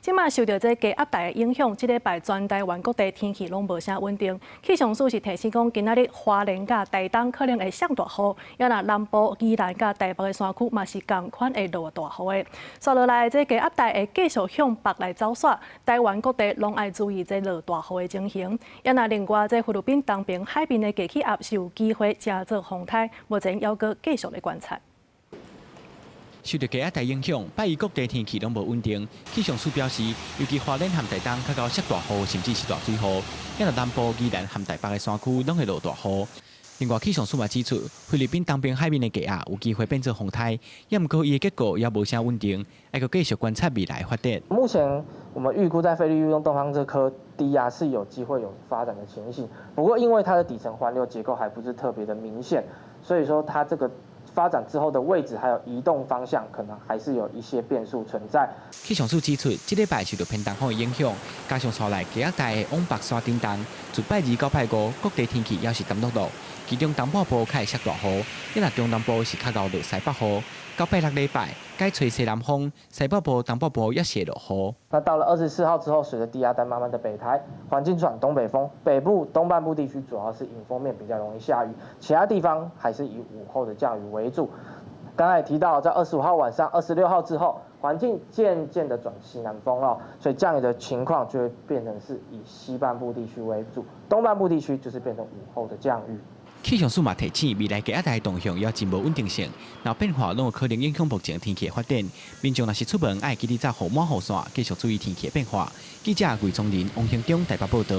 即马受到这低压带的影响，即礼拜全台湾各地天气拢无啥稳定。气象署是提醒讲，今仔日花莲甲台东可能会上大雨，也若南部、宜兰甲台北的山区嘛是同款会落大雨的。接落来，这低压带会继续向北来走煞，台湾各地拢爱注意这落大雨的情形。也若另外，这菲律宾东边海边的低气压是有机会加做风台，目前要搁继续来观察。 受到低压带影响，拜一各地天气拢无稳定。气象署表示，尤其花莲和台东较到下大雨，甚至是大水雨。也若南部、宜兰和台北的山区拢会落大雨。另外，气象署嘛指出，菲律宾东边海面的低压有机会变成风台，也毋过伊的结果也无啥稳定，还佫继续观察未来发展。目前我们预估在菲律宾东方这颗低压是有机会有发展的情形，不过因为它的底层环流结构还不是特别的明显，所以说它这个 发展之后的位置还有移动方向，可能还是有一些变数存在。气象署指出，这礼拜受到偏东风的影响，加上带来低压带的往北山顶动，自拜二到拜五，各地天气也是淡落落。其中东北部开始下大雨，一若中南部是较敖落西北雨。到拜六礼拜，改吹西南风，西北部、东北部也是落雨。那到了24号之后，随着低压带慢慢的北抬，环境转东北风，北部、东半部地区主要是迎风面比较容易下雨，其他地方还是以午后的降雨为主。刚才也提到，在25号晚上、26号之后，环境渐渐的转西南风了，所以降雨的情况就会变成是以西半部地区为主，东半部地区就是变成午后的降雨。 气象署嘛提醒，未来低压带的动向也真无稳定性，若变化拢有可能影响目前天气的发展。民众若是出门，爱记得早雨满雨伞，继续注意天气的变化。记者魏宗林、王兴忠台北报道。